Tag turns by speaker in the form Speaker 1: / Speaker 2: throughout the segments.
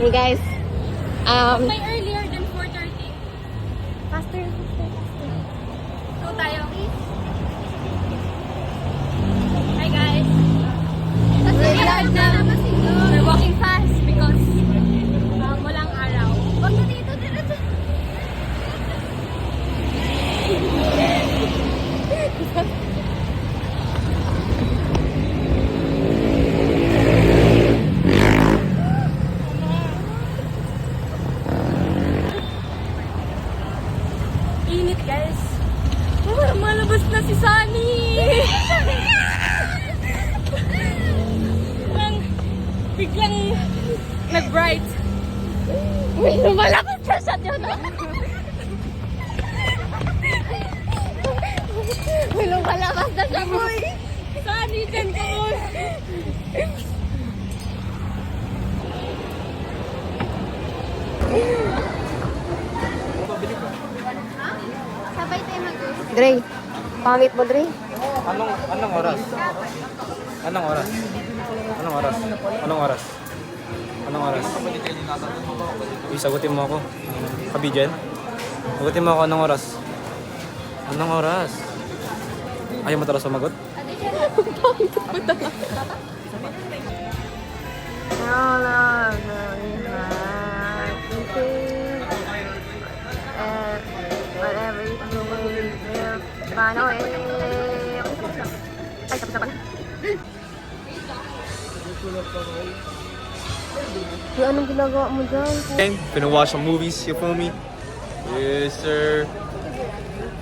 Speaker 1: Hey guys.
Speaker 2: May earlier than 4:30.
Speaker 1: Faster.
Speaker 2: Go tayo. Hi guys. We're walking fast because walang araw. Wag na dito. Init guys. Malabas na si Sunny. Biglang nag-bright.
Speaker 1: May lumalakot siya sa tiyan. May lumalakas na siya, boy.
Speaker 2: Sunny, dyan ka mo.
Speaker 1: Sabay tayo mag-gusto. Dre, pangit mo, Dre.
Speaker 3: Anong oras? Anong oras? Anong oras? Anong oras? Anong oras? Uy, sagutin mo ako. Kabidyan? Sagutin mo ako anong oras? Anong oras? Ayaw mo talaga sumagot?
Speaker 1: Whatever you do, paano eh? Ay, tapos na pala. Yung anong ginagawa mo dyan?
Speaker 3: Finna watch some movies, you feel me? Yes, sir.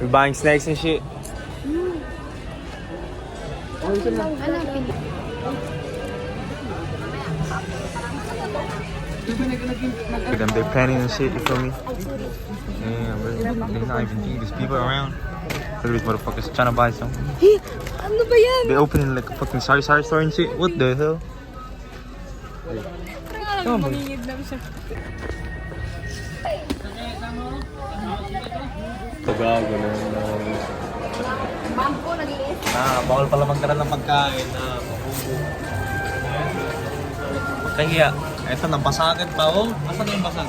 Speaker 3: We're buying snacks and shit. Look at them, they're panning and shit, you feel me? Damn, bro. They're not even thinking. There's people around. Look at these motherfuckers trying to buy something.
Speaker 1: Ano ba yan?
Speaker 3: They opening like a fucking sari store and shit. What the hell? Oh my. Tagago na.
Speaker 1: Bangko, nag-iis.
Speaker 3: Bawal pala magkaroon ng pagkain na mabubo. Magkahiya. Eto, nabasagan pa, oh. Asan yung basag?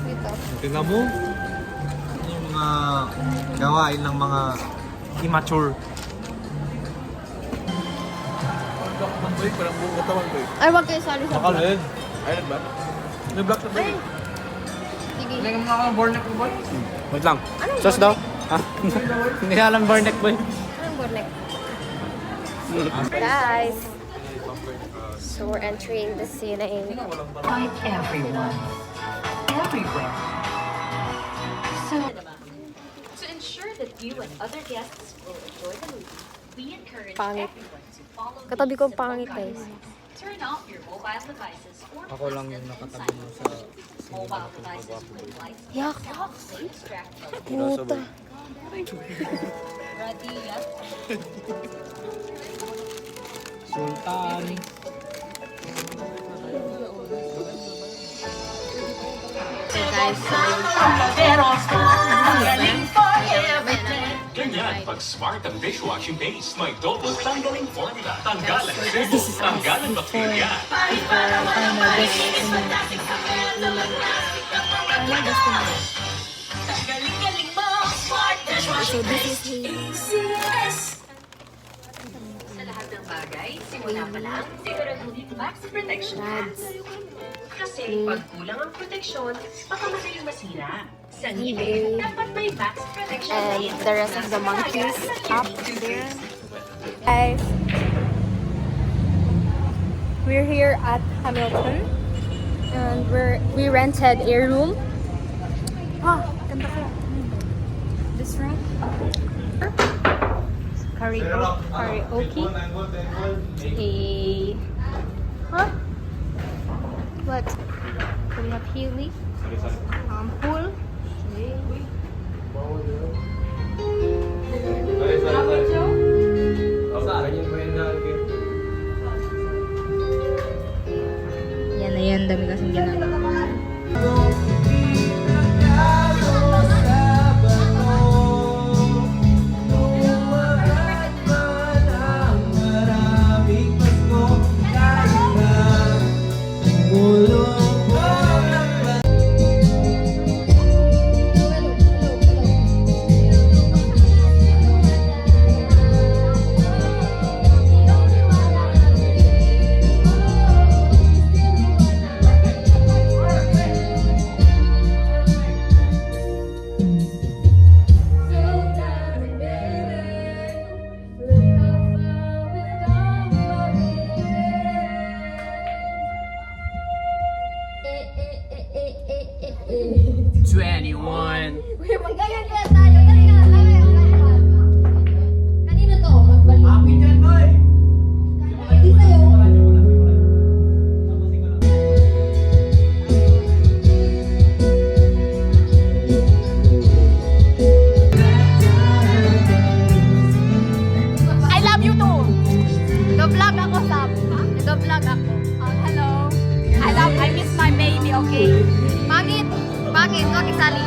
Speaker 1: Dito.
Speaker 3: Tingnan mo. Yung mga gawain ng mga immature.
Speaker 1: Ay, wag kayo sali sa vlog.
Speaker 3: Makalin. Ayun ba? May black na ba?
Speaker 1: Ay. Sige.
Speaker 3: Hindi mo na born neck boy? Wait lang. Sos daw? Ha? Hindi ka alam born neck boy?
Speaker 1: Anong bornek? Guys. So we're entering the scene.
Speaker 4: Find everyone, everywhere.
Speaker 5: To ensure that you and other guests will enjoy the movie, we encourage
Speaker 1: Pangit.
Speaker 5: everyone to follow
Speaker 1: Katabi ko
Speaker 5: these simple
Speaker 1: pangit, guys.
Speaker 5: guidelines. Turn off your mobile devices or
Speaker 3: Ako lang yung nakatabi mo sa
Speaker 5: mobile devices with lights.
Speaker 1: Yak.
Speaker 5: Stay distracted.
Speaker 1: Puta.
Speaker 5: Ready? Yes.
Speaker 3: Sultan.
Speaker 1: So guys,
Speaker 6: Ganyan, pag smart ang dishwashing paste, may double tanggaling formula. Tanggalan germs, tanggalan bakterya.
Speaker 1: so this is his
Speaker 5: Sa lahat ng bagay, simula pa lang, siguraduhin max protection
Speaker 1: lads.
Speaker 5: Kasi pag kulang ang proteksyon, baka madaling masira. Sa
Speaker 1: Anyway.
Speaker 5: ngipin, dapat may max protection
Speaker 1: And
Speaker 5: din.
Speaker 1: the rest of the monkeys up there. Guys, we're here at Hamilton and we rented a room. Ganda ka. This room. Karaoke. Huh? What? So we have Healy. Pool. Yan na yan, dami kasing ginagawa.
Speaker 3: Mulong 21.
Speaker 1: Uy, mag-ganyan kaya tayo. Galingan, galingan. Kanino to? Magbalik. Akin yan, boy! Hindi sa'yo.
Speaker 2: I love you too. Nag-vlog ako, Sam. Nag-vlog ako. Hello. I miss my baby, okay?
Speaker 1: Pangit! Pangit! Huwag isali.